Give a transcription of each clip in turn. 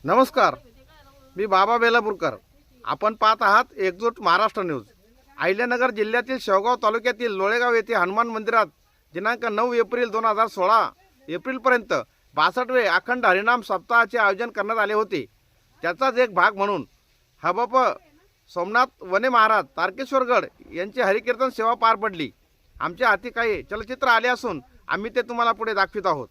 नमस्कार, मी बाबा बेलापूरकर. आपण पाहत आहात एकजूट महाराष्ट्र न्यूज. अहिल्यानगर जिल्ह्यातील शेवगाव तालुक्यातील लोळेगाव येथे हनुमान मंदिरात दिनांक 9 एप्रिल 2016 एप्रिलपर्यंत 62वे अखंड हरिनाम सप्ताहाचे आयोजन करण्यात आले होते. त्याचाच एक भाग म्हणून हबप सोमनाथ वने महाराज तारकेश्वरगड यांची हरिकीर्तन सेवा पार पडली. आमच्या हाती काही चलचित्र आले असून आम्ही ते तुम्हाला पुढे दाखवित आहोत.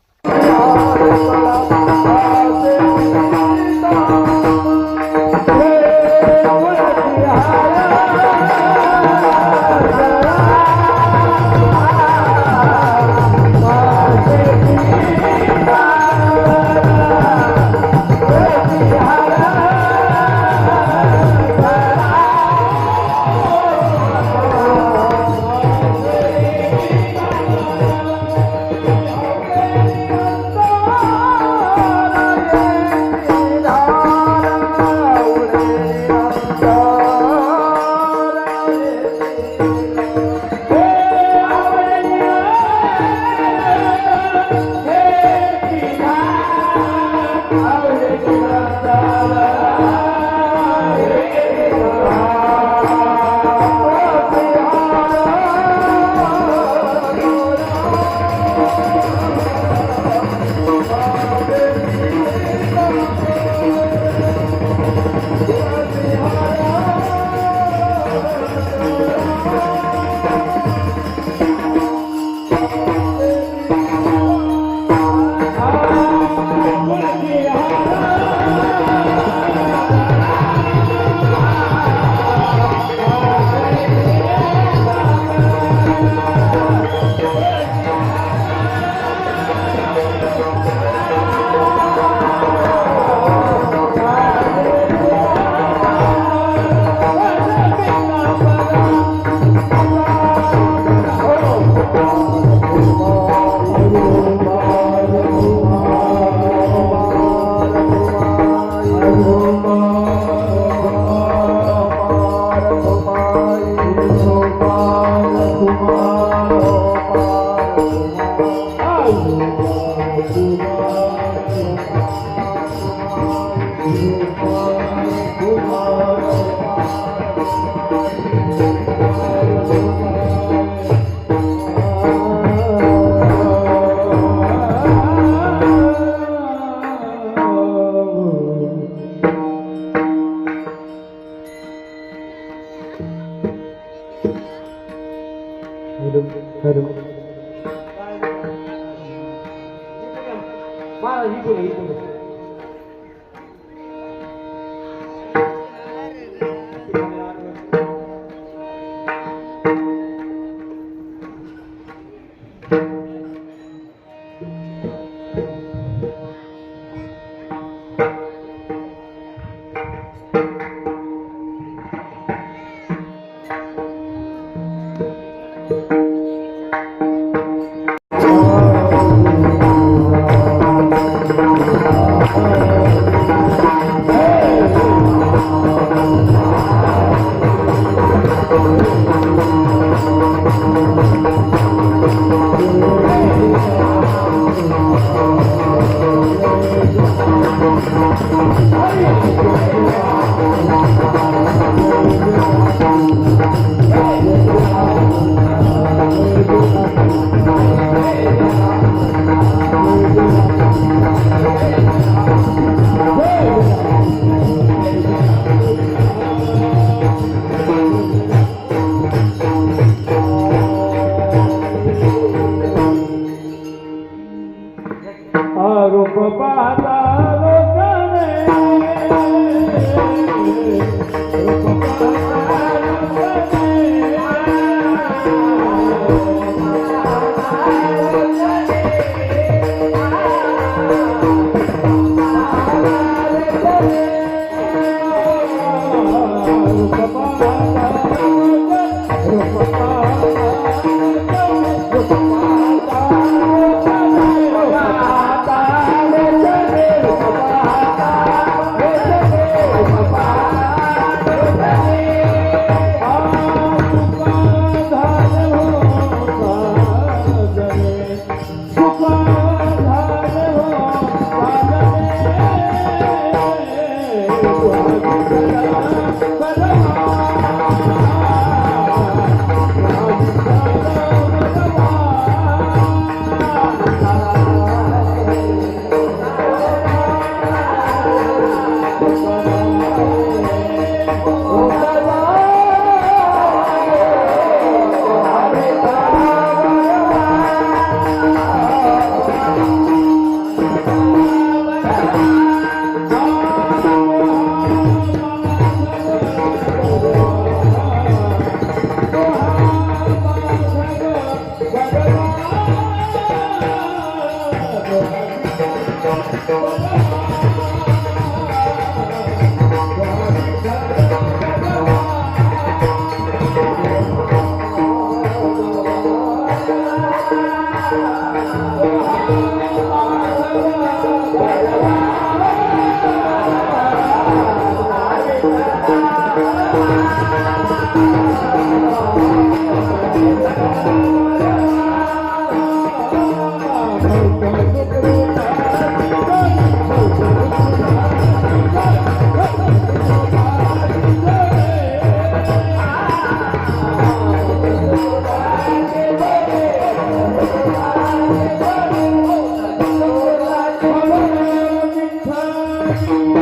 Thank you.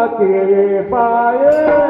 के पाये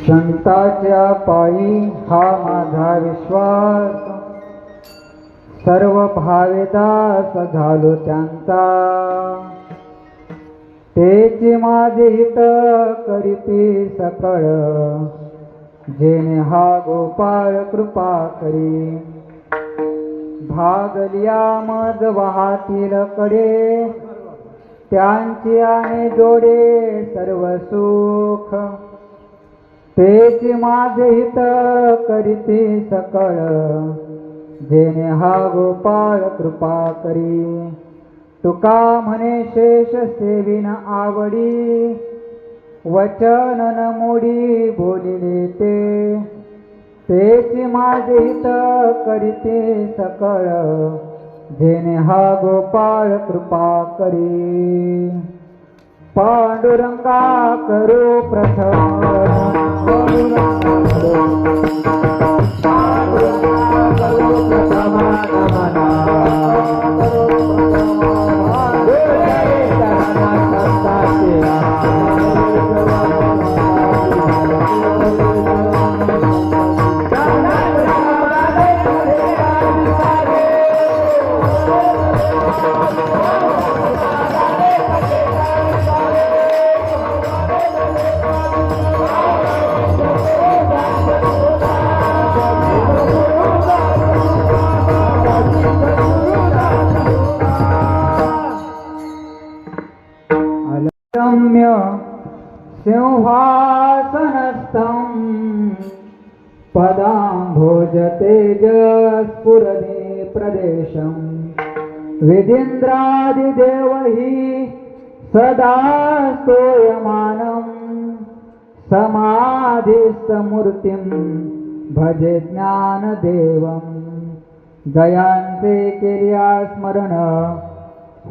संताच्या पायी हा माझा विश्वास, सर्व भावेदास झालो त्यांचा. तेचे माझे हित करीते सकळ, जेणे हा गोपाळ कृपा करी. भागलिया मज वाहातील कडे, त्यांची आणि जोडे सर्व सुख. तेचे माझे हित करीते सकळ, जेणे हा गोपाळ कृपा करी. तुका म्हणे शेष सेविन आवडी, वचन न मोडी बोलिले ते. तेचे माझे हित करीते सकळ, जेणे हा गोपाळ कृपा करी. पांडुरंगा करू प्रथम, रम्य सिंहासनस्थं पदाम्भोज तेजस्फुरणे प्रदेशं. विधीन्द्रादिदेवहि सदा स्तूयमानं, समाधिस्थमूर्तिं भजे ज्ञानदेवं. दयांचे केल्या स्मरण,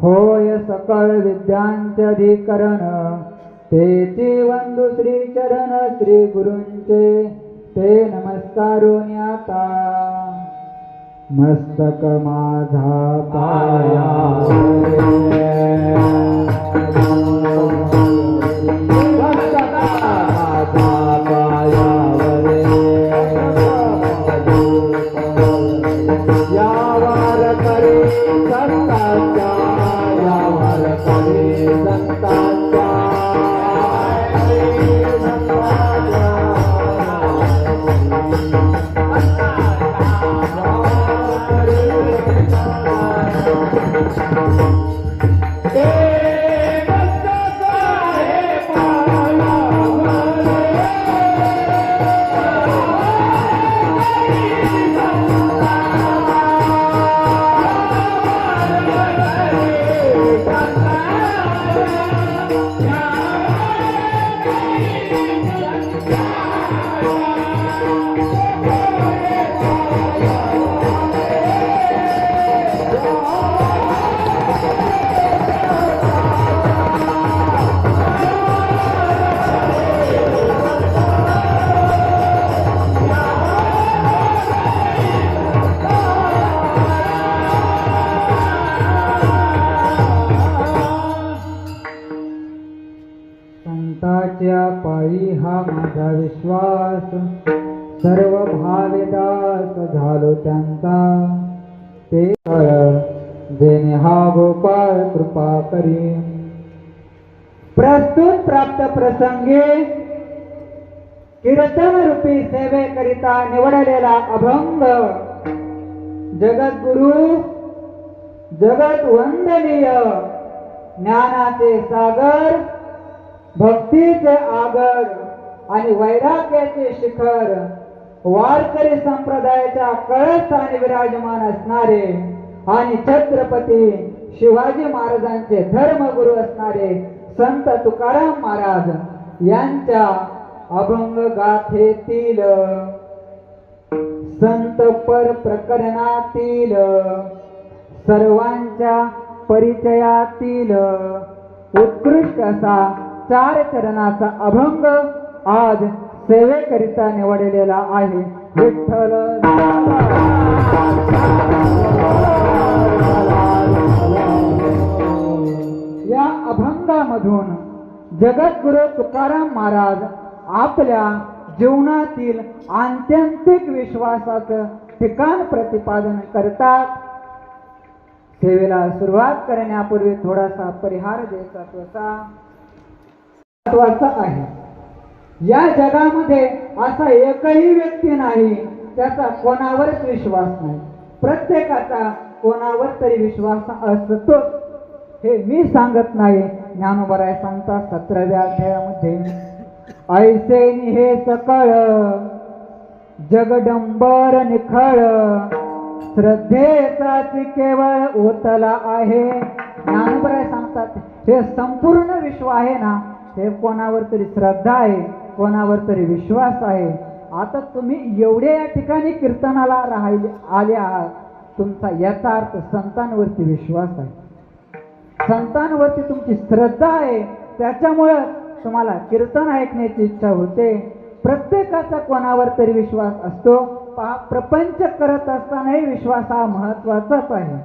होय सकळ विद्यांचे अधिकरण. तेची वंदू श्री चरण श्री गुरूंचे, ते नमस्कारोनी आता. मस्तक माझा झालो त्यांचा ते कळ जेणे हा गोपाळ कृपा करी. प्रस्तुत प्राप्त प्रसंगी कीर्तन रूपी सेवेकरिता निवडलेला अभंग जगद्गुरु जगत वंदनीय ज्ञानाचे सागर भक्तीचे आगर आणि वैराग्याचे शिखर वारकरी संप्रदायाच्या कळस्थानी विराजमान असणारे आणि छत्रपती शिवाजी महाराजांचे धर्मगुरु असणारे संत तुकाराम महाराज यांच्या अभंग गाथेतील संत पर प्रकरणातील सर्वांच्या परिचयातील उत्कृष्ट असा 4 चरणाचा अभंग आज सेवेकरिता निवडलेला आहे. विठ्ठल या अभंगामधून जगद्गुरु तुकाराम महाराज आपल्या जीवनातील आत्यंतिक विश्वासाचं ठिकाण प्रतिपादन करतात. सेवेला सुरुवात करण्यापूर्वी थोडासा परिहार द्यायचा महत्वाचा आहे. या जगामध्ये असा एकही व्यक्ती नाही त्याचा कोणावरच विश्वास नाही. प्रत्येकाचा कोणावर तरी विश्वास असतो. हे मी सांगत नाही, ज्ञानोबराय सांगतात 17व्या अध्यायामध्ये, ऐसे हे सकळ जगडंबर निखळ श्रद्धेचाच केवळ ओतला आहे. ज्ञानोबराय सांगतात हे संपूर्ण विश्व आहे ना, हे कोणावर तरी श्रद्धा आहे, कोणावर तरी विश्वास आहे. आता तुम्ही एवढे या ठिकाणी कीर्तनाला आले आहात, तुमचा याचा अर्थ संतांवरती विश्वास आहे, संतांवरती तुमची श्रद्धा आहे, त्याच्यामुळे तुम्हाला कीर्तन ऐकण्याची इच्छा होते. प्रत्येकाचा कोणावर तरी विश्वास असतो. प्रपंच करत असतानाही विश्वास हा महत्वाचाच आहे.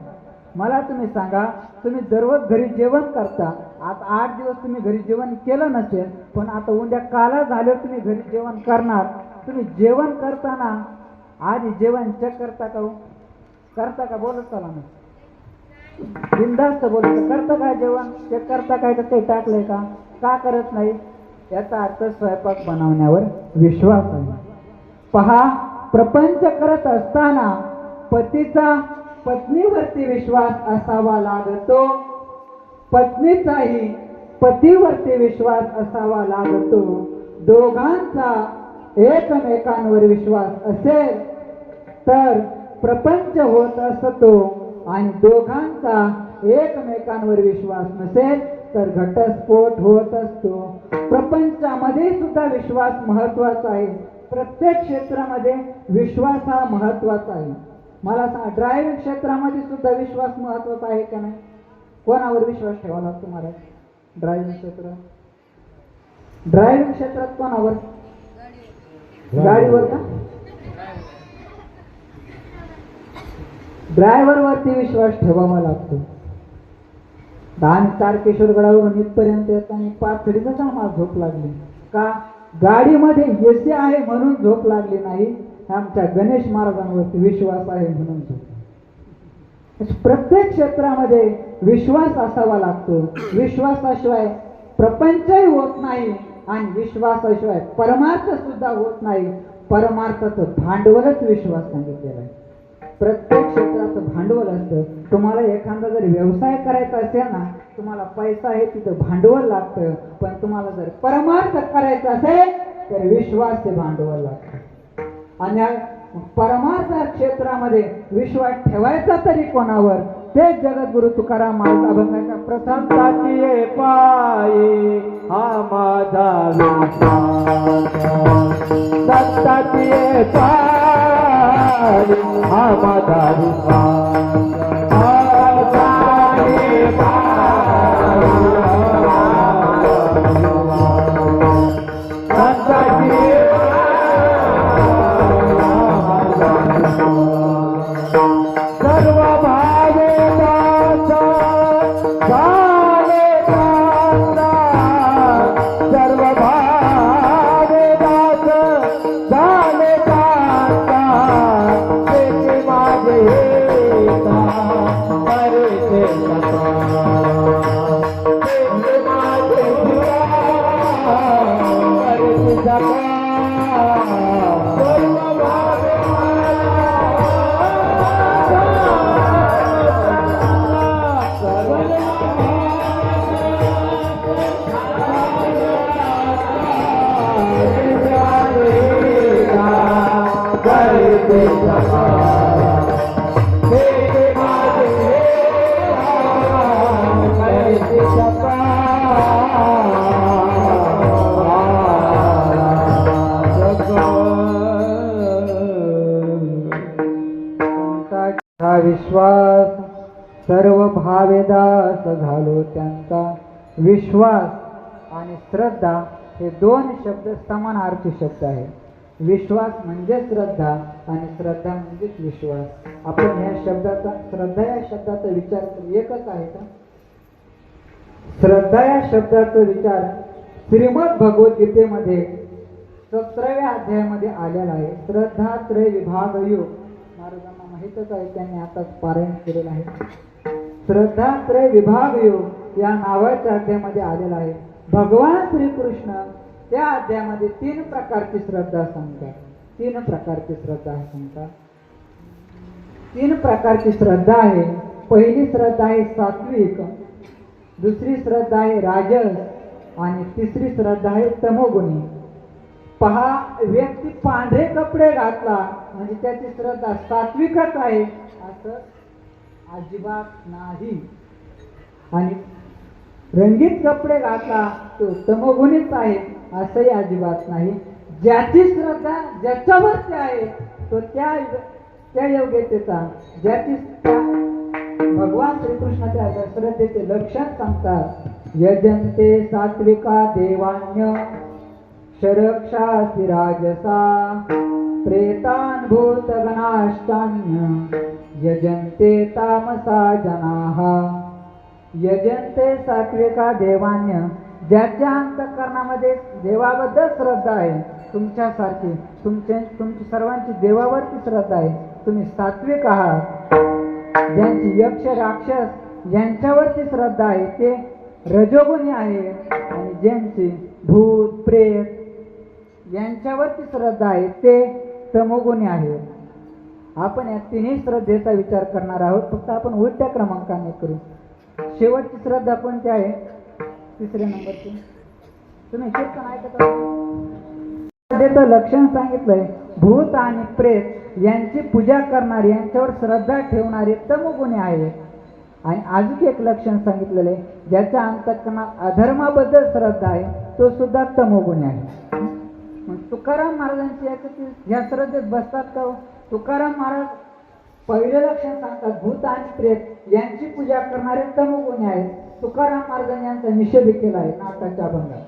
मला तुम्ही सांगा, तुम्ही दररोज घरी जेवण करता, आता 8 दिवस तुम्ही घरी जेवण केलं नसेल, पण आता उद्या काला झाल्यावर तुम्ही घरी जेवण करणार. तुम्ही जेवण करताना आधी जेवण चेक करता का? करता का? बोलत चला ना, बिनधास्त बोलत. करता काय जेवण चेक करता काय? काही टाकलंय का? का करत नाही? याचा अर्थ स्वयंपाक बनवण्यावर विश्वास आहे. पहा, प्रपंच करत असताना पतीचा पत्नीवरती विश्वास असावा लागतो, पत्नीचाही पतीवरती विश्वास असावा लागतो. दोघांचा एकमेकांवर विश्वास असेल तर प्रपंच होत असतो, आणि दोघांचा एकमेकांवर विश्वास नसेल तर घटस्फोट होत असतो. प्रपंचामध्ये सुद्धा विश्वास महत्वाचा आहे. प्रत्येक क्षेत्रामध्ये विश्वास हा महत्वाचा आहे. मला सांगा, ड्रायव्हिंग क्षेत्रामध्ये सुद्धा विश्वास महत्वाचा आहे का नाही? कोणावर विश्वास ठेवावा लागतो महाराज? ड्रायव्हिंग क्षेत्रात कोणावर? गाडीवर का? ड्रायव्हर वरती विश्वास ठेवावा लागतो. आणि तारकेश्वरगडावरून इथपर्यंत येताना पाथडीचाच आम्हाला झोप लागली का? गाडीमध्ये एसी आहे म्हणून झोप लागली नाही, आमच्या गणेश महाराजांवरती विश्वास आहे म्हणून झोप. प्रत्येक क्षेत्रामध्ये विश्वास असावा लागतो. विश्वासाशिवाय प्रपंचही होत नाही, आणि विश्वासाशिवाय परमार्थ सुद्धा होत नाही. परमार्थाचं भांडवलच विश्वास सांगितलेलं आहे. प्रत्येक क्षेत्राचं भांडवल असतं. तुम्हाला एखादा जर व्यवसाय करायचा असेल ना, तुम्हाला पैसा आहे, तिथं भांडवल लागतं. पण तुम्हाला जर परमार्थ करायचा असेल तर विश्वास हे भांडवल लागतं. आणि परमार्थ क्षेत्रामध्ये विश्वास ठेवायचा तरी कोणावर? ते जगद्गुरु तुकाराम महाराज अभंगाच्या प्रथम संताची पाये हा माझा विश्वास, संताची पाये हा माझा विश्वास, सर्व भावे झाले दाता, सर्व भावे झाले दाता, हे माझे कैसे हा विश्वास सर्व भावेदास झालो त्यांचा. विश्वास आणि श्रद्धा हे दोन शब्द समानार्थी शब्द आहे. विश्वास म्हणजे श्रद्धा आणि श्रद्धा म्हणजेच विश्वास. आपण या शब्दाचा श्रद्धा या शब्दाचा विचार एकच आहे का? श्रद्धा या शब्दाचा विचार श्रीमद भगवद्गीतेमध्ये 17व्या अध्यायामध्ये आलेला आहे. श्रद्धा त्रय विभाग योग महाराजांना माहितच आहे, त्यांनी आताच पारायण केलेलं आहे. श्रद्धा त्रय विभाग योग या नावाच्या अध्यायामध्ये आलेला आहे. भगवान श्रीकृष्ण त्या अध्यायामध्ये 3 प्रकारची श्रद्धा सांगतात. 3 प्रकारची श्रद्धा सांगतात. 3 प्रकारची श्रद्धा आहे. पहिली श्रद्धा आहे सात्विक, दुसरी श्रद्धा आहे राजस आणि तिसरी श्रद्धा आहे तमोगुणी. पहा, व्यक्ती पांढरे कपडे घातला म्हणजे त्याची श्रद्धा सात्विकच आहे असं अजिबात नाही, आणि रंगीत कपडे घातला तो तमोगुणीच आहे असंही अजिबात नाही. ज्याची श्रद्धा ज्याच्यावरती आहे तो त्या योग्यतेचा, ज्याची भगवान श्रीकृष्णाच्या श्रद्धेचे लक्षण सांगतात. यजन्ते सात्विका देवान्य शरक्षासि राजसा प्रेतान् भूतगणाश्चान्य यजन्ते तामसा जनाः. यजन्ते सात्विका देवान्य, ज्याच्या अंतःकरणामध्ये देवाबद्दल श्रद्धा आहे, तुमच्यासारखी तुमची सर्वांची देवावरती श्रद्धा आहे, तुम्ही सात्विक आहात. ज्यांची यक्ष राक्षस यांच्यावरती श्रद्धा आहे ते रजोगुणी आहे, आणि ज्यांची भूत प्रेत यांच्यावरती श्रद्धा आहे ते तमोगुणी आहे. आपण या तिन्ही श्रद्धेचा विचार करणार आहोत, फक्त आपण उलट्या क्रमांकाने करू. शेवटची श्रद्धा कोणती आहे? 3ऱ्या नंबरची. तुम्ही कीर्तन ऐकत श्रद्धेचं लक्षण सांगितलंय. भूत आणि प्रेत यांची पूजा करणारे, यांच्यावर श्रद्धा ठेवणारे तमोगुणी आहेत. आणि अजून एक लक्षण सांगितलेलं आहे, ज्याच्या अंतःकरणात अधर्माबद्दल श्रद्धा आहे तो सुद्धा तमोगुणी आहे. मग तुकाराम महाराजांची या श्रद्धेत बसतात का? तुकाराम महाराज पहिलं लक्षण सांगतात, भूत आणि प्रेत यांची पूजा करणारे तमोगुणी आहेत. तुकाराम महाराजांनी यांचा निषेध केला आहे नाथाच्या अभंगात.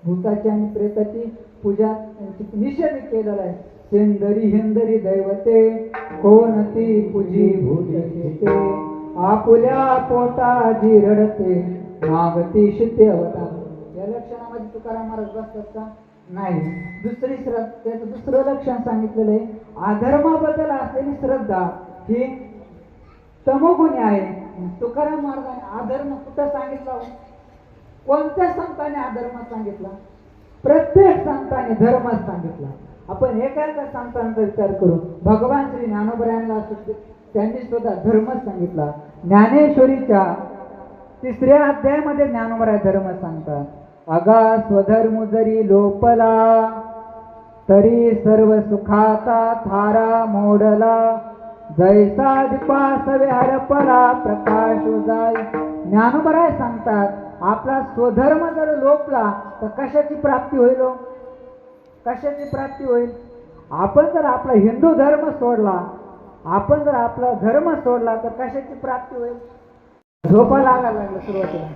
भूताची आणि प्रेताची पूजा यांची निषेध केलेला आहे. सेंदरी हिंदरी दैवते कोणती पूजी भूत घेते, आपुल्या पोटाची रडते मागती शिते अवतार. या लक्षणामध्ये तुकाराम महाराज बसतात का? नाही. दुसरी श्रद्धा, त्याचं दुसरं लक्षण सांगितलेलं आहे, अधर्माबद्दल असलेली श्रद्धा ही तमोगुणी आहे. तुकाराम महाराजांनी अधर्म कुठं सांगितला? कोणत्या संतांनी अधर्म सांगितला? प्रत्येक संतांनी धर्म सांगितला. आपण एका संतांचा विचार करू. भगवान श्री ज्ञानोबरायांना त्यांनी सुद्धा धर्म सांगितला. ज्ञानेश्वरीच्या 3ऱ्या अध्यायामध्ये ज्ञानोबराय धर्म सांगतात. अगा स्वधर्म जरी लोपला तरी सर्व सुखाचा थारा मोडला, जैसा दीपासवे हरपला प्रकाश उजाय. ज्ञानोबराय सांगतात, आपला स्वधर्म जर लोपला तर कशाची प्राप्ती होईल? कशाची प्राप्ती होईल? आपण जर आपला हिंदू धर्म सोडला, आपण जर आपला धर्म सोडला तर कशाची प्राप्ती होईल? झोपा लागायला लागलं सुरुवातीला,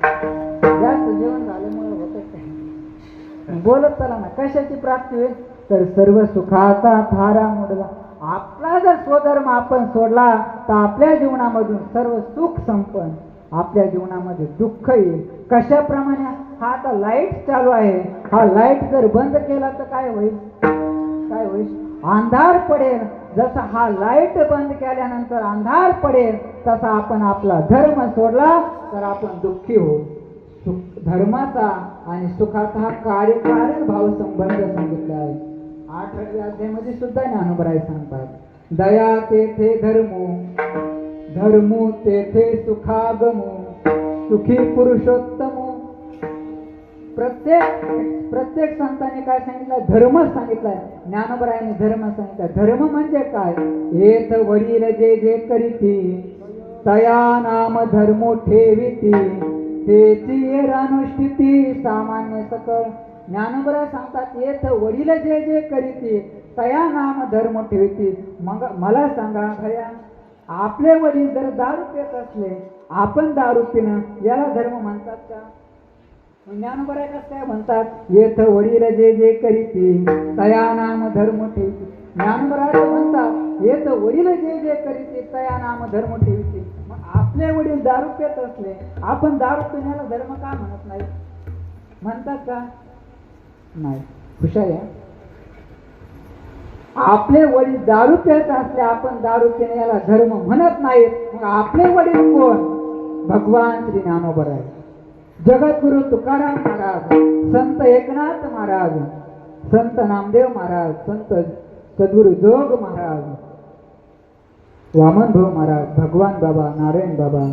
जास्त जेवण झाल्यामुळे होत काही. बोलत चला ना, कशाची प्राप्ती होईल? तर सर्व सुखाचा थारा मोडला. आपला जर स्वधर्म आपण सोडला तर आपल्या जीवनामधून सर्व सुख संपन्न, आपल्या जीवनामध्ये दुःख येईल. कशाप्रमाणे? हा आता लाईट चालू आहे, हा लाईट जर बंद केला तर काय होईल? काय होईल? अंधार पडेल. जसा हा लाईट बंद केल्यानंतर अंधार पडेल, तसा आपण आपला धर्म सोडला तर आपण दुःखी होऊ. धर्माचा आणि सुखाचा हा कार्यकारण भाव संबंध सांगितला आहे. 8व्या अध्यायामध्ये सुद्धा ज्ञानोबराय सांगतात, दया तेथे धर्मो, धर्मो तेथे सुखागमो, सुखी पुरुषोत्तमो. प्रत्येक संतांनी काय सांगितलं? धर्म सांगितलाय. ज्ञानोबरायांनी धर्म सांगितलाय. धर्म म्हणजे काय? हेत वडील जे जे करीती तया नाम धर्मो ठेविती तेची रानुष्ठिती सामान्य सकळ. ज्ञानोबराय सांगतात येत वडील जे जे करीती तया नाम धर्म ठेविती. मग मला सांगा खऱ्या, आपले वडील जर दारू पित असले, आपण दारू पिणं याला धर्म म्हणतात का? ज्ञानोबराय कसं काय म्हणतात? येथ वडील जे जे करीती तया नाम धर्म ठेविती. ज्ञानोबराय म्हणतात येथ वडील जे जे करीती तया नाम धर्म ठेविती. मग आपले वडील दारू पित असले, आपण दारू पिण्याला धर्म का म्हणत नाही? म्हणतात का? नाही. हुशार आहे. आपले वडील दारू पित असले, आपण दारू पिण्याला धर्म म्हणत नाही. मग आपले वडील कोण? भगवान श्री ज्ञानोबराय, जगद्गुरु तुकाराम महाराज, संत एकनाथ महाराज, संत नामदेव महाराज, संत सद्गुरु जोग महाराज, वामनभाऊ महाराज, भगवान बाबा, नारायण बाबा.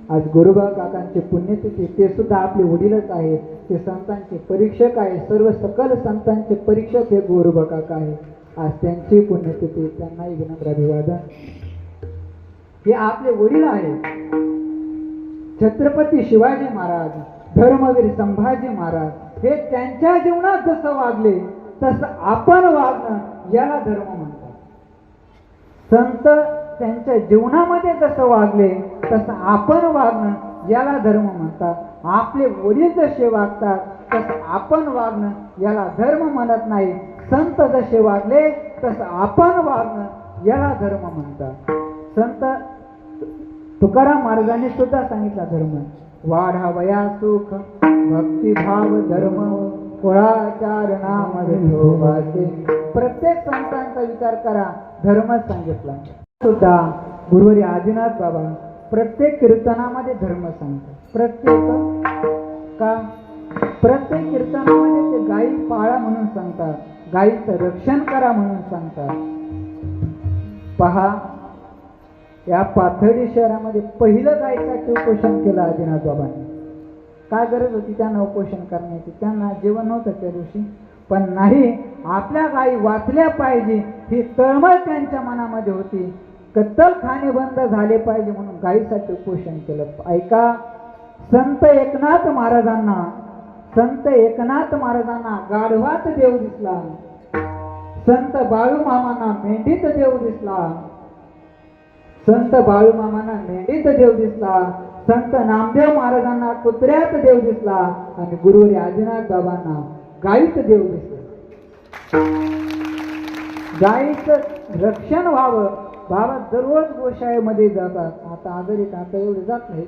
आज गुरुबा काकांचे पुण्यतिथी, ते सुद्धा आपले वडीलच आहे. ते संतांचे परीक्षक आहे. सर्व सकल संतांचे परीक्षक हे गुरुबा काका आहे. आज त्यांची पुण्यतिथी, त्यांनाही विनम्र अभिवादन. हे आपले वडील आहे. छत्रपती शिवाजी महाराज, धर्मवीर संभाजी महाराज हे त्यांच्या जीवनात जसं वागले तसं आपण वागणं याला धर्म म्हणतात. संत त्यांच्या जीवनामध्ये जसं वागले तसं आपण वागणं याला धर्म म्हणतात. आपले वडील जसे वागतात तसं आपण वागणं याला धर्म म्हणत नाही. संत जसे वागले तसं आपण वागणं याला धर्म म्हणतात. संत तुकाराम महाराजांनी सुद्धा सांगितला धर्म वाढावया सुख भक्तिभाव धर्म कुळाचारणामध्ये शोभासे. प्रत्येक संतांचा विचार करा, धर्मच सांगितला. सुद्धा गुरुवारी आदिनाथ बाबा प्रत्येक कीर्तनामध्ये धर्म सांगतात. प्रत्येक कीर्तनामध्ये ते गायी पाळा म्हणून सांगतात, गायीचं रक्षण करा म्हणून सांगतात. पहा, या पाथर्डी शहरामध्ये पहिलं गायीसाठी उपोषण केलं आदिनाथ बाबांनी. काय गरज होती त्यांना उपोषण करण्याची? त्यांना जेवण नव्हतं त्या दिवशी. पण नाही, आपल्या गायी वाचल्या पाहिजे ही तळमळ त्यांच्या मनामध्ये होती. कत्तलखाने बंद झाले पाहिजे म्हणून गायीसाठी उपोषण केलं. ऐका, संत एकनाथ महाराजांना गाढवात देव दिसला. संत बाळूमामांना मेंढीत देव दिसला. संत बाळूमामांना मेंढीत देव दिसला. संत नामदेव महाराजांना कुत्र्यात देव दिसला. आणि गुरुवारी आदिनाथ बाबांना गायीत देव दिसला. गायीचं रक्षण व्हावं. बाबा दररोज गोशाळेमध्ये जातात. आता आजारी आता एवढे जात नाही,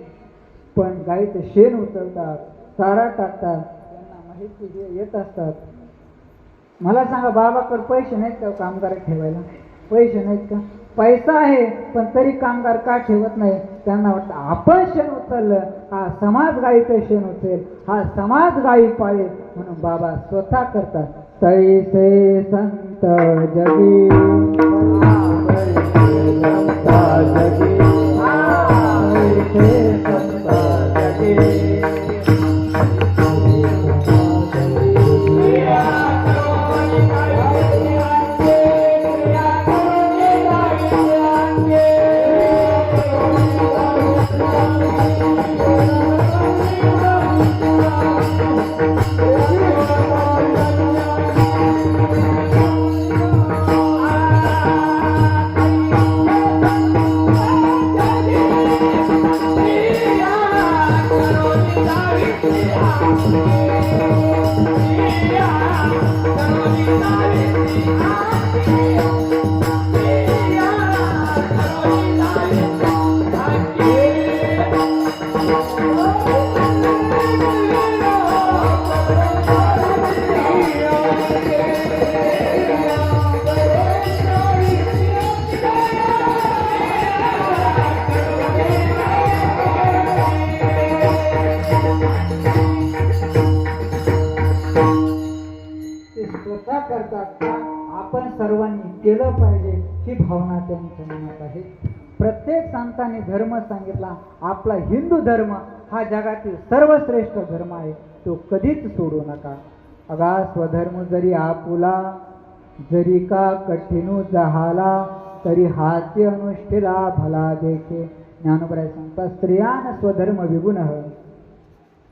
पण गायीचं शेण उचलतात, चारा टाकतात. त्यांना माहिती येत असतात. मला सांगा, बाबाकडे पैसे नाहीत का कामगार ठेवायला? पैसे नाहीत का? पैसा आहे, पण तरी कामगार का ठेवत नाही? त्यांना वाटतं आपण शेण उचललं, हा समाज गायीचं शेण उचलेल, हा समाज गायी पाळेल, म्हणून बाबा स्वतः करतात. तैसे संत जगी करतात. आपण सर्वांनी केलं पाहिजे ही भावना त्यांच्या मनात आहे. प्रत्येक संतांनी धर्म सांगितला. आपला हिंदू धर्म हा जगातील सर्वश्रेष्ठ धर्म आहे, तो कधीच सोडू नका. अगा स्वधर्म जरी आपुला, जरी का कठीणू जहाला, तरी हाती अनुष्ठिला भला देखे. ज्ञानोबराय सांगतात, स्त्रियान स्वधर्म विगुणः.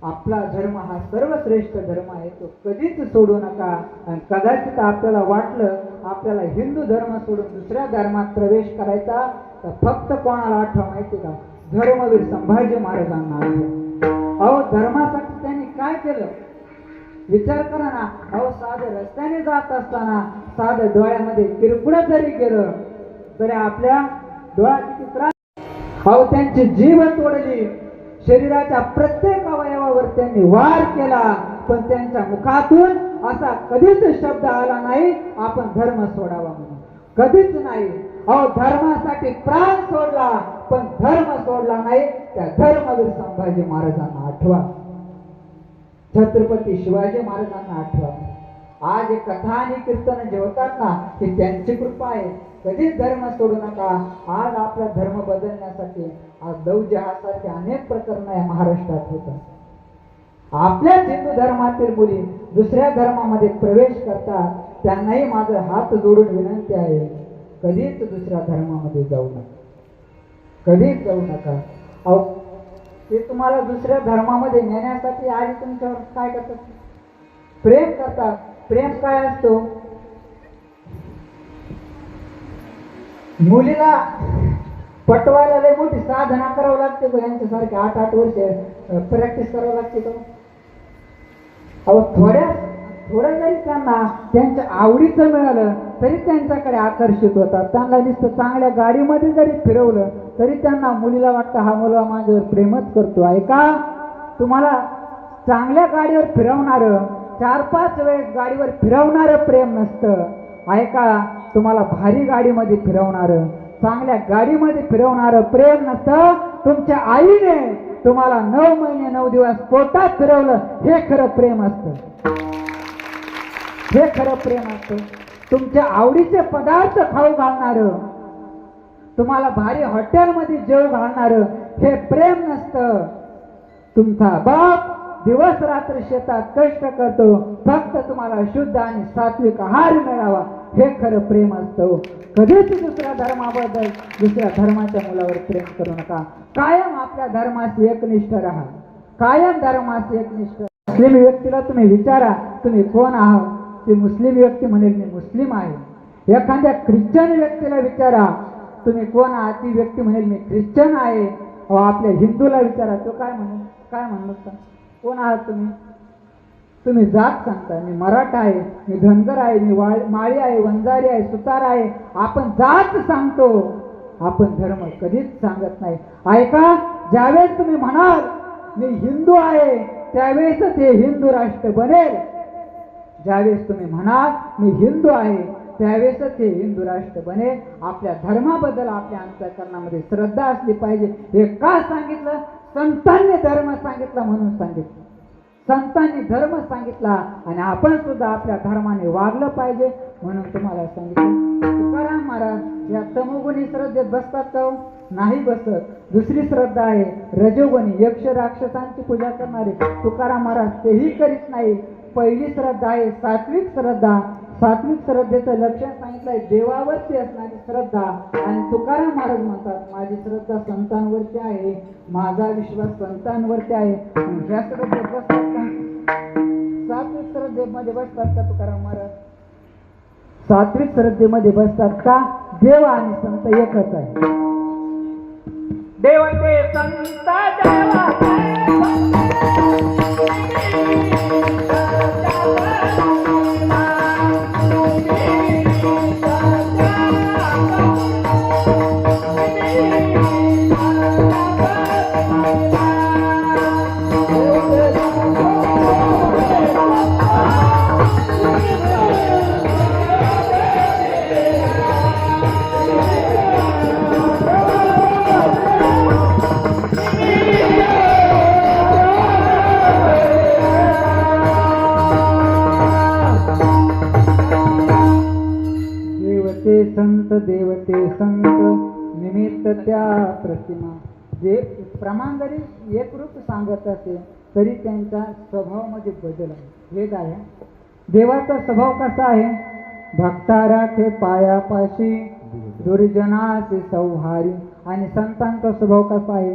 आपला धर्म हा सर्वश्रेष्ठ धर्म आहे, तो कधीच सोडू नका. आणि कदाचित आपल्याला वाटलं आपल्याला हिंदू धर्म सोडून दुसऱ्या धर्मात प्रवेश करायचा, तर फक्त कोणाला आठवा माहिती का? धर्मवीर संभाजी महाराजांना आठवा. अहो धर्मासाठी त्यांनी काय केलं विचार करा ना. अहो साधं रस्त्याने जात असताना साधं डोळ्यामध्ये किरपुड जरी केलं तरी आपल्या डोळ्यात किती त्रास. अहो त्यांची जीव तोडली, शरीराच्या प्रत्येक अवयवावर त्यांनी वार केला, पण त्यांच्या मुखातून असा कधीच शब्द आला नाही आपण धर्म सोडावा म्हणून, कधीच नाही. अहो धर्मासाठी प्राण सोडला, पण धर्म सोडला नाही. त्या धर्मवीर संभाजी महाराजांना आठवा, छत्रपती शिवाजी महाराजांना आठवा. आज हे कथा आणि कीर्तन जे होतात ना, ही त्यांची कृपा आहे. कधीच धर्म सोडू नका. आज आपला धर्म बदलण्यासाठी आज लवजहासारखे अनेक प्रकरण आहे महाराष्ट्रात होतात. आपल्याच हिंदू धर्मातील मुली दुसऱ्या धर्मामध्ये प्रवेश करतात, त्यांनाही माझं हात जोडून विनंती आहे, कधीच दुसऱ्या धर्मामध्ये जाऊ नका, कधीच जाऊ नका. अहो ते तुम्हाला दुसऱ्या धर्मामध्ये नेण्यासाठी आणि तुमच्यावर काय करतात? प्रेम करतात. प्रेम काय असतो? मुलीला पटवायला लय मोठी साधना करावं लागते, यांच्यासारखे 8-8 वर्ष प्रॅक्टिस करावं लागते. तो अहो थोडं जरी त्यांना त्यांच्या आवडीचं मिळालं तरी त्यांच्याकडे आकर्षित होतात. त्यांना नुसतं चांगल्या गाडीमध्ये जरी फिरवलं तरी त्यांना मुलीला वाटतं हा मुलगा माझ्यावर प्रेमच करतो आहे का. तुम्हाला चांगल्या गाडीवर फिरवणारं 4-5 वेळेस गाडीवर फिरवणारं प्रेम नसतं आहे का. तुम्हाला भारी गाडीमध्ये फिरवणारं, चांगल्या गाडीमध्ये फिरवणारं प्रेम नसतं. तुमच्या आईने तुम्हाला 9 महिने 9 दिवस पोटात फिरवलं, हे खरं प्रेम असतं, हे खरं प्रेम असतं. तुमच्या आवडीचे पदार्थ खाऊ घालणारं, तुम्हाला भारी हॉटेलमध्ये जेव घालणारं, हे प्रेम नसतं. तुमचा बाप दिवस रात्र शेतात कष्ट करतो, फक्त तुम्हाला शुद्ध आणि सात्विक आहार मिळावा, हे खरं प्रेम असतं. कधीच दुसऱ्या धर्माबद्दल दुसऱ्या धर्माच्या मुलावर प्रेम करू नका. कायम आपल्या धर्माशी एकनिष्ठ राहा, कायम धर्माशी एकनिष्ठ. मुस्लिम व्यक्तीला तुम्ही विचारा तुम्ही कोण आहात, ती मुस्लिम व्यक्ती म्हणेल मी मुस्लिम आहे. एखाद्या ख्रिश्चन व्यक्तीला विचारा तुम्ही कोण आहात, ती व्यक्ती म्हणेल मी ख्रिश्चन आहे. आपल्या हिंदूला विचारा तो काय म्हणेल, काय म्हणत कोण आहात तुम्ही, तुम्ही जात सांगता मी मराठा आहे, मी धनगर आहे, मी माळी आहे, वंजारी आहे, सुतार आहे. आपण जात सांगतो, आपण धर्म कधीच सांगत नाही. ऐका, ज्यावेळेस तुम्ही म्हणाल मी हिंदू आहे त्यावेळेसच हे हिंदू राष्ट्र बनेल. ज्यावेळेस तुम्ही म्हणाल मी हिंदू आहे त्यावेळेसच हे हिंदू राष्ट्र बनेल. आपल्या धर्माबद्दल आपल्या अंतःकरणामध्ये श्रद्धा असली पाहिजे. हे का सांगितलं? संतांनी धर्म सांगितला म्हणून सांगितलं. संतांनी धर्म सांगितला आणि आपण सुद्धा आपल्या धर्माने वागलं पाहिजे म्हणून तुम्हाला सांगितलं. तुकाराम महाराज या तमोगुणी श्रद्धेत बसतात का? नाही बसत. दुसरी श्रद्धा आहे रजोगुणी, यक्ष राक्षसांची पूजा करणारे. तुकाराम महाराज तेही करीत नाही. पहिली श्रद्धा आहे सात्विक श्रद्धा. सात्विक श्रद्धेचं लक्षण सांगितलंय देवावरती असणारी श्रद्धा. आणि तुकाराम महाराज म्हणतात माझी श्रद्धा संतांवरती आहे, माझा विश्वास संतांवरती आहे. ह्या श्रद्धेत बसतात का? सात्विक श्रद्धेमध्ये बसतात का तुकाराम महाराज? सात्विक श्रद्धेमध्ये बसतात का? देव आणि संत एकच आहे. देव ते संत देवा त्या प्रतिमा जे प्रमाण जरी एकरूप सांगत असेल तरी त्यांच्या स्वभावामध्ये बदल आहे. हे काय आहे? देवाचा स्वभाव कसा आहे? भक्ता राखे पायापाशी दुर्जनाचे संहारी. आणि संतांचा स्वभाव कसा आहे?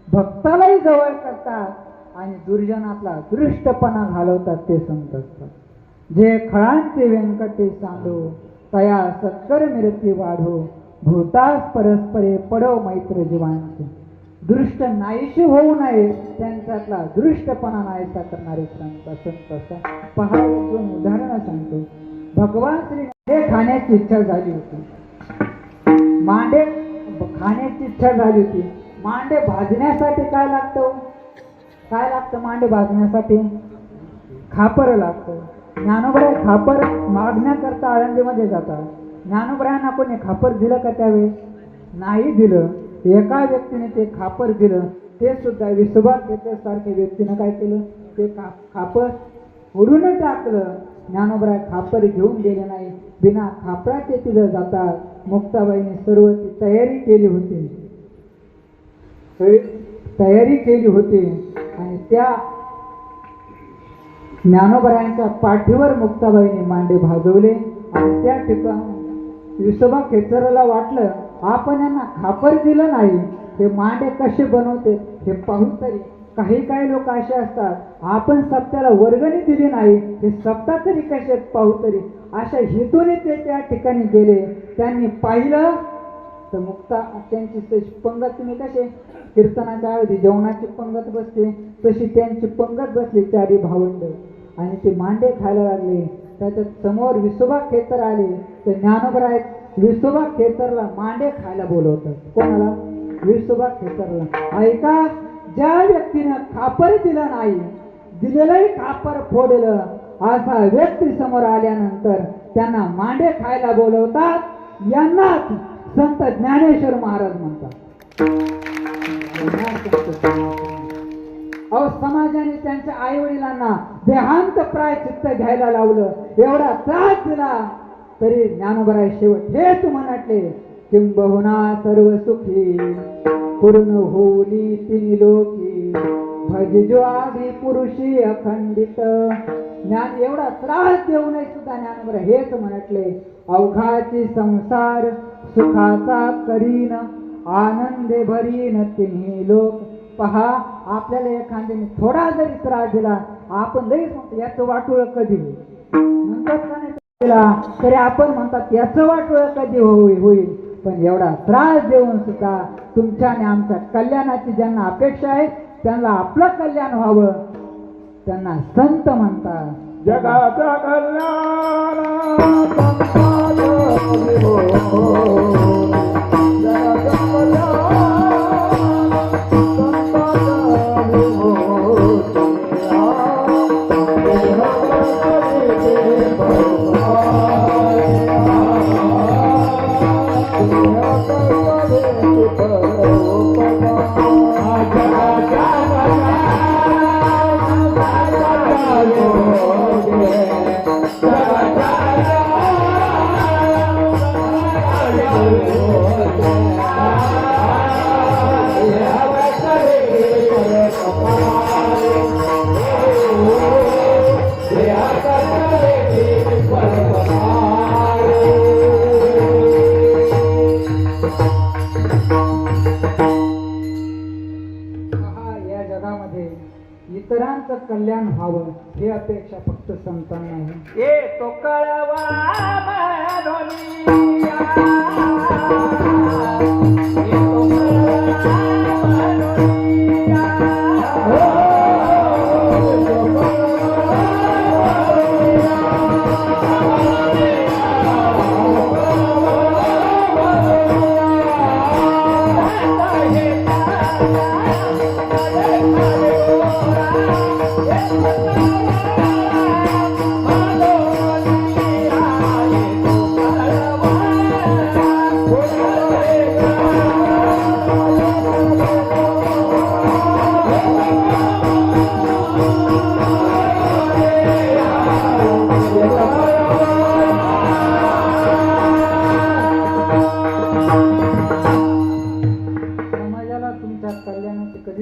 भक्तालाही जवळ करतात आणि दुर्जनातला दृष्टपणा घालवतात ते संत असतात. जे खळांचे व्यंकटे सांडो तया सत्कर मिरती वाढो भूतास परस्परे पडो मैत्र जीवांचे. दृष्ट नाहीशी होऊ नये त्यांच्यातला दृष्टपणा नाहीसा करणारे संत असतात. पहा एक दोन उदाहरणं सांगतो. भगवान श्री मांडे खाण्याची इच्छा झाली होती. मांडे खाण्याची इच्छा झाली होती. मांडे भाजण्यासाठी काय लागतं? काय लागतं मांडे भाजण्यासाठी? खापर लागतं. ज्ञानोबराय खापर मागण्याकरता आळंदीमध्ये जातात. ज्ञानोबरायांना कोणी खापर दिलं का त्यावेळेस? नाही दिलं. एका व्यक्तीने ते खापर दिलं. ते सुद्धा विसोबा सारख्या व्यक्तीनं काय केलं? ते खापर फोडून टाकलं. ज्ञानोबराय खापर घेऊन गेले नाही. बिना खापराचे तिथं जातात. मुक्ताबाईने सर्व ती तयारी केली होती आणि त्या ज्ञानोबरायांच्या पाठीवर मुक्ताबाईने मांडे भाजवले. आणि त्या ठिकाणी विसोबा खेचराला वाटलं आपण यांना खापर दिलं नाही, हे मांडे कसे बनवते हे पाहू तरी. काही लोक असे असतात आपण सप्त्याला वर्गणी दिली नाही, हे सप्ताह तरी कसे पाहू तरी. अशा हेतूने ते त्या ठिकाणी गेले. त्यांनी पाहिलं तर मुक्ता त्यांची पंगत, तुम्ही कसे कीर्तनाच्या ऐवजी जेवणाची पंगत बसते तशी त्यांची पंगत बसली. चारी भावंड आणि ते मांडे खायला लागले. त्याच्यात समोर विसोबा खेतर आले. तर ज्ञानोबराय विसोबा खेतरला मांडे खायला बोलवतात. कोणाला? विसोबा खेतरला. ऐका, ज्या व्यक्तीनं खापर दिलं नाही, दिलेलंही खापर फोडलं, असा व्यक्ती समोर आल्यानंतर त्यांना मांडे खायला बोलवतात. यांनाच संत ज्ञानेश्वर महाराज म्हणतात. अहो, समाजाने त्यांच्या आई वडिलांना देहांत प्रायचित्त घ्यायला लावलं, एवढा त्रास दिला, तरी ज्ञानोबराय शेवट हेच म्हणटले, किंबहुना सर्व सुखी पूर्ण होली तिन्ही लोकी भजजो आदी पुरुषी अखंडित. ज्ञान एवढा त्रास देऊ नये सुद्धा ज्ञानोबराय हेच म्हणटले, अवघाची संसार सुखाचा करीन आनंदे भरीन तिन्ही लोक. पहा, आपल्याला एखाद्याने थोडा जरी त्रास दिला आपण लगेच म्हणतो याचं वाटोळ कधी होईल. म्हणतात का नाही दिला तरी आपण म्हणतात याचं वाटोळ कधी होईल. पण एवढा त्रास देऊन सुद्धा तुमच्या आणि आमच्या कल्याणाची ज्यांना अपेक्षा आहे त्यांना आपलं कल्याण व्हावं, त्यांना संत म्हणतात. जगाचा कल्याण संतांचे हो, जगाचा कल्याण संतांचे हो. इतरांचं कल्याण व्हावं हे अपेक्षा फक्त संतांना आहे. ए तो कळवा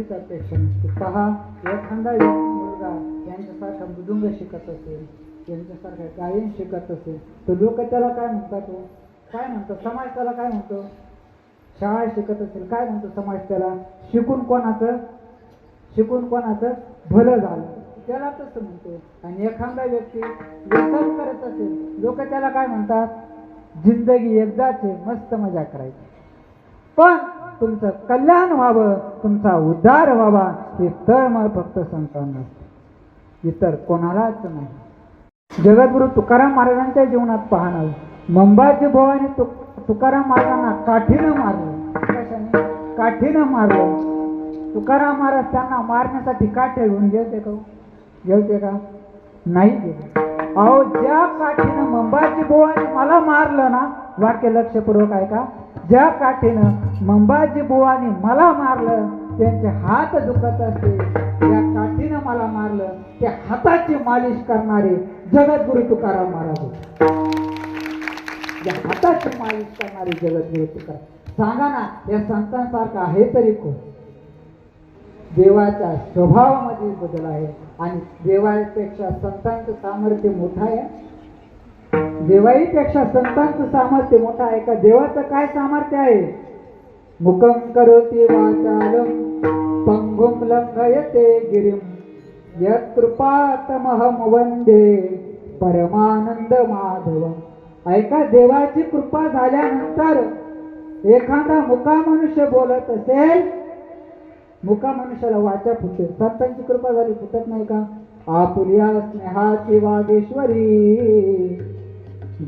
कधीच अपेक्षा नसते. पहा, एखादा मुलगा यांच्यासारखा मृदुंग शिकत असेल, यांच्यासारखा गायन शिकत असेल, तर लोक त्याला काय म्हणतात? काय म्हणतो समाज त्याला? काय म्हणतो? शाळा शिकत असेल, काय म्हणतो समाज त्याला? शिकून कोणाचं भलं झालं, त्याला तसं म्हणतो. आणि एखादा व्यक्ती व्यसन करत असेल, लोक त्याला काय म्हणतात? जिंदगी एकदाच आहे, मस्त मजा करायची. पण तुमचं कल्याण व्हावं, तुमचा उद्धार व्हावा, हे तळमळ फक्त संतांना असते, इतर कोणालाच नाही. जगद्गुरु तुकाराम महाराजांच्या जीवनात पाहणार, मंबाजी भावाने तुकाराम महाराजांना काठीनं मारलं. कशाने? काठीनं मारलं. तुकाराम महाराज त्यांना मारण्यासाठी काठ्या घेऊन गेलते का? नाही गेले. अहो, ज्या काठीनं मंबाजी बुवाने मला मारलं ना, वाक्य लक्षपूर्वक आहे का? ज्या काठीनं मंबाजी बुवाने मला मारलं, त्यांचे हात दुखत असते, त्या काठीनं मला मारलं, त्या हाताची मालिश करणारे जगद्गुरु तुकाराम महाराज होते. या हाताची मालिश करणारे जगद्गुरु तुकाराम. सांगा ना, या संतांसारखा आहे तरी कोण? देवाच्या स्वभावामध्ये बदल आहे. आणि देवापेक्षा संतांचं सामर्थ्य मोठं आहे. देवाईपेक्षा संतांचं सामर्थ्य मोठं आहे का? देवाचं काय सामर्थ्य आहे? मुखं करोति वाचालं पंगुं लंघयते गिरिं यत्कृपातमहं वंदे परमानंद माधवं. ऐका, देवाची कृपा झाल्यानंतर एखादा मुका मनुष्य बोलत असेल, मुका मनुष्याला वाचा फुटेल. संतांची कृपा झाली, फुटत नाही का? आपुल्या स्नेहाची वागेश्वरी,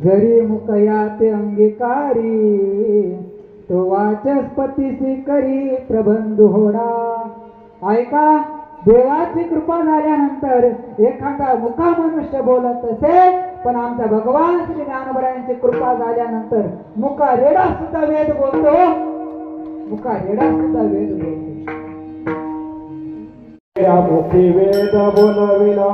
जरी मुकया ते अंगीकारी, तो वाचस्पतीसी करी प्रबंधू होडा. ऐका, देवाची कृपा झाल्यानंतर एखादा मुका मनुष्य बोलत असेल, पण आमच्या भगवान श्री ज्ञानोबरायांची कृपा झाल्यानंतर मुका रेडा सुद्धा वेद बोलतो. मुका रेडा सुद्धा वेद बोलतो. मुखी वेद बोलविला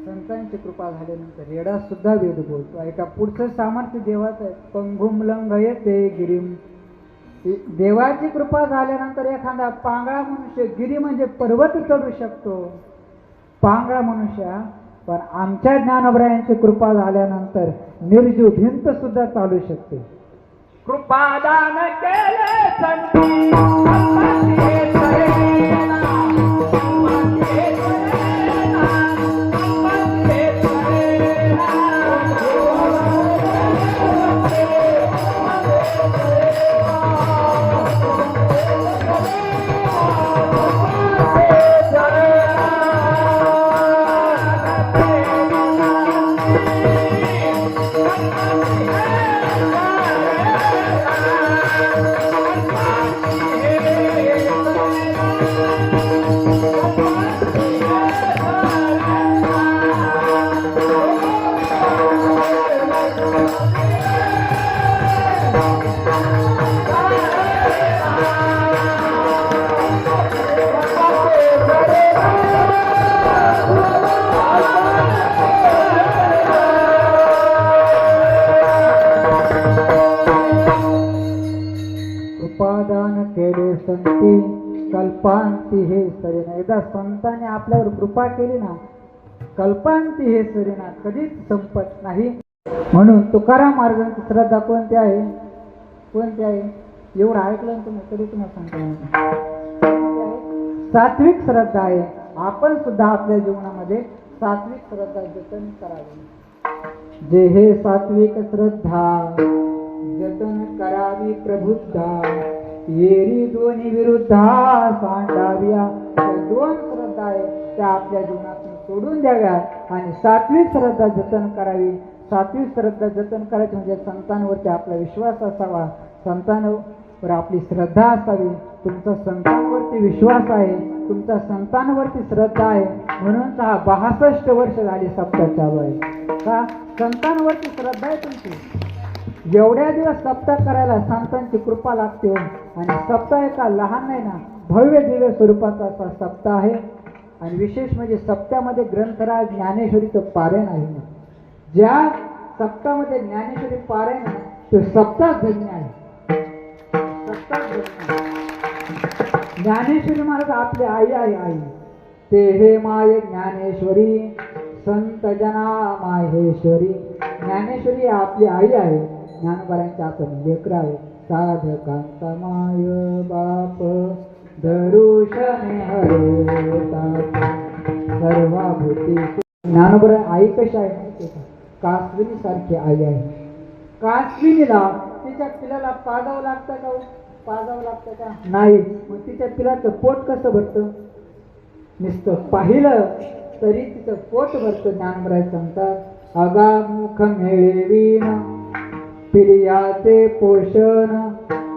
संतांची कृपा झाल्यानंतर रेडा सुद्धा वेद बोलतो. ऐका, पुढचं सामर्थ्य देवाचं आहे. पंगुं लंघयते गिरिं. देवाची कृपा झाल्यानंतर एखादा पांगळा मनुष्य, गिरी म्हणजे पर्वत चढू शकतो, पांगळा मनुष्य. पण आमच्या ज्ञानोबरायांची कृपा झाल्यानंतर निर्जीव भिंत सुद्धा चालू शकते. कृपादान केले संती कल्पांती हे सरीना. एकदा संतांनी आपल्यावर कृपा केली ना, कल्पांती हे सरीना, कधीच संपत नाही. म्हणून तुकाराम महाराजांची श्रद्धा कोणती आहे? कोणती आहे? एवढं ऐकलं ना तुम्ही तरी तुम्हाला सांगता, सात्विक श्रद्धा आहे. आपण सुद्धा आपल्या जीवनामध्ये सात्विक श्रद्धा जतन करावी. जे हे सात्विक श्रद्धा जतन करावी प्रबुद्धा, येरी दोन्ही विरुद्धा सांडाव्या 2 श्रद्धा आहे त्या आपल्या जीवनातून सोडून द्याव्यात आणि 7वी श्रद्धा जतन करावी. 7वी श्रद्धा जतन करायची म्हणजे संतांवरती आपला विश्वास असावा, संतांवर आपली श्रद्धा असावी. तुमचा संतांवरती विश्वास आहे, तुमचा संतांवरती श्रद्धा आहे, म्हणून हा 62 वर्ष झाली सप्ताह चालू आहे. का संतांवरती श्रद्धा आहे तुमची. एवढ्या दिवस सप्ताह करायला संतांची कृपा लागते हो. आणि सप्ताह का लहान नाही ना, भव्य दिव्य स्वरूपाचा असा सप्ताह आहे. आणि विशेष म्हणजे सप्त्यामध्ये ग्रंथराज ज्ञानेश्वरीचं पारायण आहे ना. ज्या सप्तामध्ये ज्ञानेश्वरी पारायण आहे तो सप्ताह धन्य आहे. सप्ताह धन्य आहे. ज्ञानेश्वरी महाराज आपली आई आहे. आई ते हे माय ज्ञानेश्वरी संत जना माहेश्वरी. ज्ञानेश्वरी आपली आई आहे. ज्ञानोबारांच्या आपण लेकरं आहे. साधकांचा माय बाप दरुषणे हरता सर्वाभूती. ज्ञानोबा आई कशी आहे माहिती का? कासविनी सारखी आई आहे. कासविनीला तिच्या पिलाला पाजावं लागतं का? पाजावं लागतं का? नाही. मग तिच्या पिलाचं पोट कसं भरतं? नुसतं पाहिलं तरी तिचं पोट भरतं. ज्ञानोबा सांगतात अगामुख मिळवीन पिलियाचे पोषण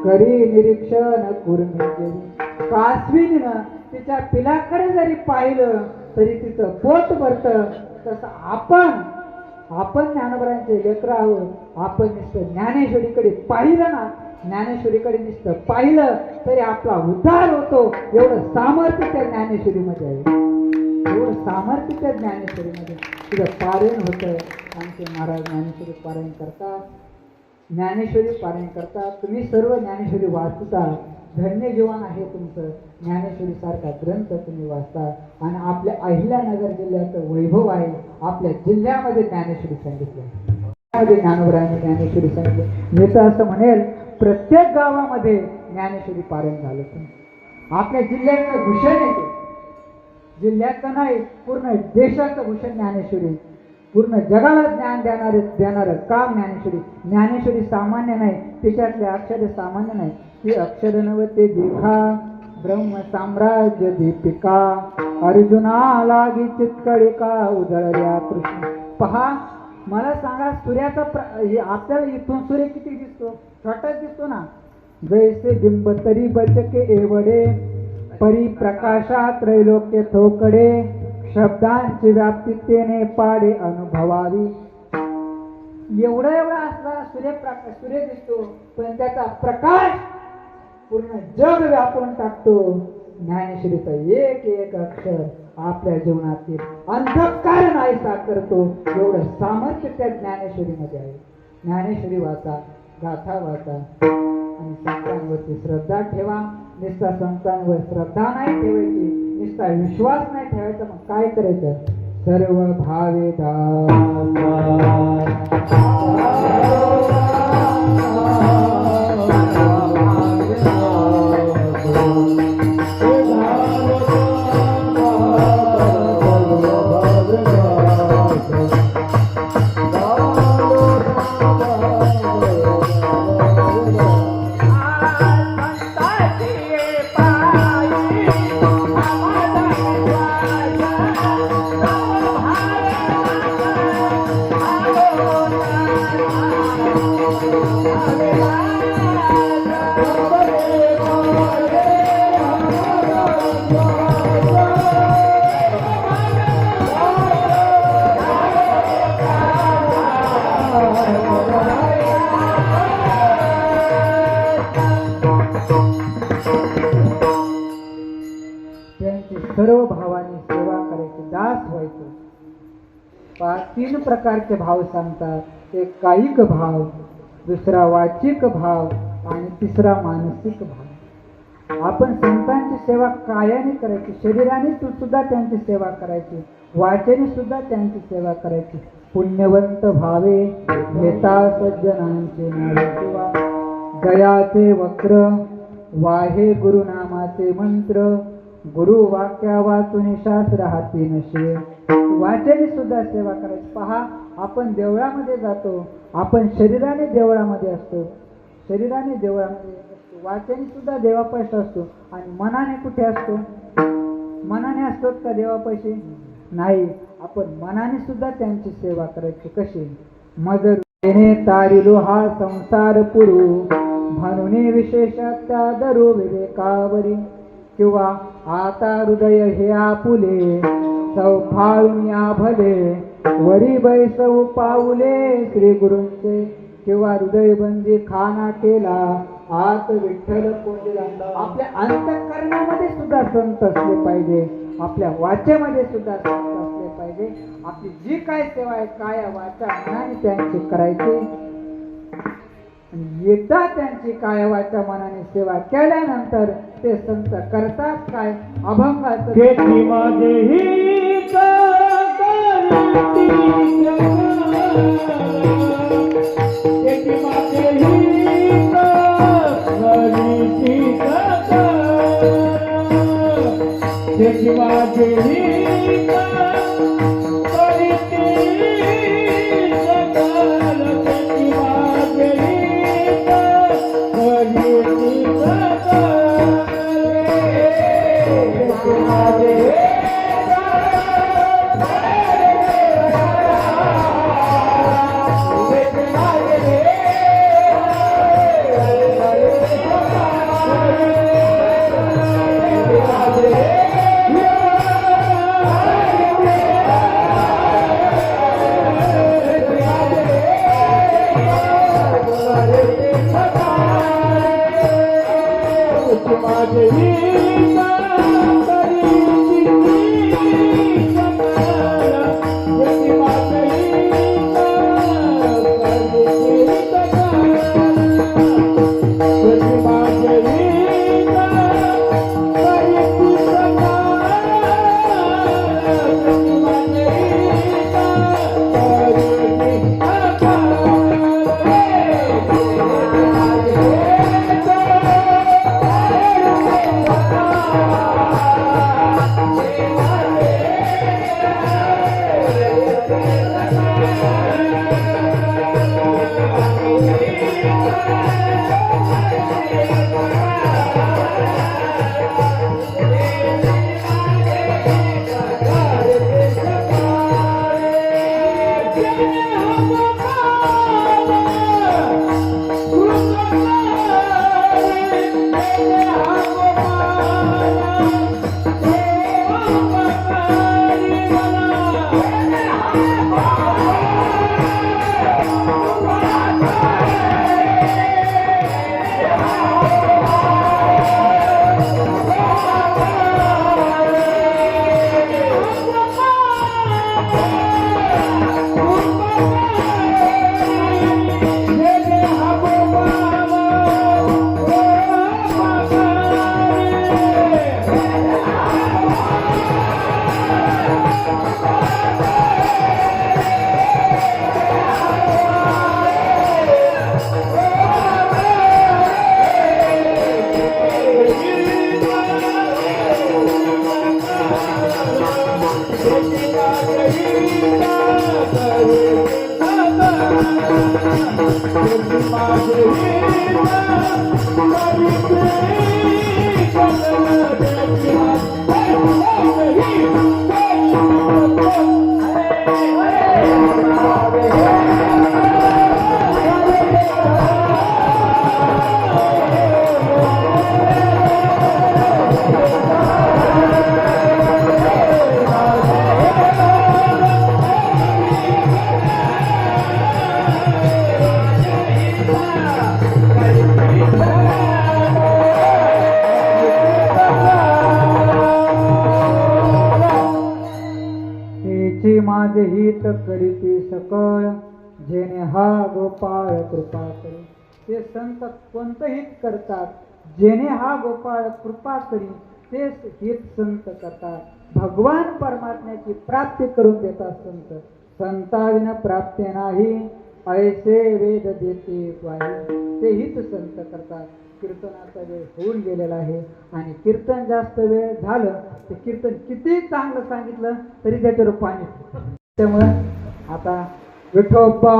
करी निरीक्षण कुर्मी. कासविनीनं तिच्या पिलाकडे जरी पाहिलं तरी तिचं पोट भरतं. तसं आपण ज्ञानोबारांचे लेकरं आहोत. आपण नुसतं ज्ञानेश्वरीकडे पाहिलं ना, ज्ञानेश्वरीकडे नुसतं पाहिलं तरी आपला उद्धार होतो. एवढं सामर्थ्य त्या ज्ञानेश्वरीमध्ये आहे. एवढं सामर्थ्य त्या ज्ञानेश्वरीमध्ये. तिथं पारायण होतं. आमचे महाराज ज्ञानेश्वरी पारायण करतात. ज्ञानेश्वरी पारायण करतात. तुम्ही सर्व ज्ञानेश्वरी वाचता. धन्य जीवन आहे तुमचं. ज्ञानेश्वरी सारखा ग्रंथ तुम्ही वाचता. आणि आपल्या अहिल्यानगर जिल्ह्याचं वैभव आहे. आपल्या जिल्ह्यामध्ये ज्ञानेश्वरी सांगितलं. ज्ञानोबरायांनी ज्ञानेश्वरी सांगितलं. मी तर असं म्हणेल प्रत्येक गावामध्ये ज्ञानेश्वरी पारायण झालं. आपल्या जिल्ह्याचं भूषण आहे. जिल्ह्याचं नाही, पूर्ण देशाचं भूषण ज्ञानेश्वरी. पूर्ण जगाला ज्ञान देणारं काम ज्ञानेश्वरी. ज्ञानेश्वरी सामान्य नाही. तिच्यातले अक्षरे सामान्य नाही. ती अक्षर नव्हते देखा ब्रह्म साम्राज्य दीपिका अर्जुना लागी चितकळिका उजळल्या कृष्ण. पहा मला सांगा सूर्याचा आपल्याला इथून सूर्य किती दिसतो? छोटाच दिसतो ना. जैसे बिंब तरी बचके एवढे परिप्रकाशा त्रैलोक्य थोकडे शब्दांची व्याप्ती तेने पाडे अनुभवावी. एवढा असला सूर्य दिसतो पण त्याचा प्रकाश पूर्ण जग व्यापून टाकतो. ज्ञानेश्वरीचा एक एक अक्षर आपल्या जीवनातील अंधकार नाहीसा करतो. एवढं सामर्थ्य त्या ज्ञानेश्वरीमध्ये आहे. ज्ञानेश्वरी वाचा, गाथा वाचा आणि संतांवरती श्रद्धा ठेवा. नुसता संतांवर श्रद्धा नाही ठेवायची, नुसता विश्वास नाही ठेवायचा. मग काय करायचं? सर्व भावे सर्व भावांनी सेवा करायची, दास व्हायचं. 3 प्रकारचे भाव सांगतात. एक कायिक भाव, दुसरा वाचिक भाव आणि तिसरा मानसिक भाव. आपण संतांची सेवा कायाने करायची, शरीराने सुद्धा त्यांची सेवा करायची, वाचेने सुद्धा त्यांची सेवा करायची. पुण्यवंत भावे घेता सज्जनांचे नावे किंवा दयाचे वक्र वाहे गुरुनामाचे मंत्र गुरु वाक्या वाचून शास्त्र हाती नशे. वाचने सुद्धा सेवा करायची. पहा आपण देवळामध्ये जातो, आपण शरीराने देवळामध्ये असतो, शरीराने देवळामध्ये असतो, वाचने सुद्धा देवापाशी असतो आणि मनाने कुठे असतो? मनाने असतोच का देवापाशी? नाही. आपण मनाने सुद्धा त्यांची सेवा करायची. कशी? मदर येणे तारिलो हा संसार पुरू, म्हणून विशेषाचा दरू विवेकावरी, किंवा आता हृदय हे आपुले, सौफाळून या भले, वरी बैसव पाऊले श्री गुरूंचे, किंवा हृदय बंदी खाना केला, आत विठ्ठल कोंडला. आपल्या अंतःकरणामध्ये सुद्धा संत असले पाहिजे, आपल्या वाचेमध्ये सुद्धा संत असले पाहिजे. आपली जी काय सेवा आहे काय वाचा मनाने त्यांची करायची. आणि एकदा त्यांची काय वाचा मनाने सेवा केल्यानंतर ते संत करतात काय? अभंगाचं केती माझे हित करीती केती माझे हित करीती केती माझे हित करीती केती माझे हित करीती माझे हित करीती सकळ, जेणे हा गोपाळ कृपा करी. ते संत कोणतं हित करतात? जेणे हा गोपाळ कृपा करी तेच हित संत करतात. भगवान परमात्म्याची प्राप्ती करून देतात संत. संताविना प्राप्ती नाही, ऐसे वेद देते ग्वाही. ते हित संत करतात. कीर्तनाचा वेळ होऊन गेलेला आहे आणि कीर्तन जास्त वेळ झालं ते कीर्तन किती चांगलं सांगितलं तरी त्याच्यावर पाणी फुटतं. त्यामुळे आता विठोबा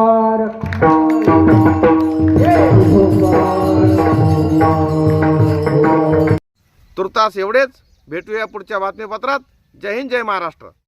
तुर्तास एवढेच. भेटूया पुढच्या बातमीपत्रात. जय हिंद, जय महाराष्ट्र.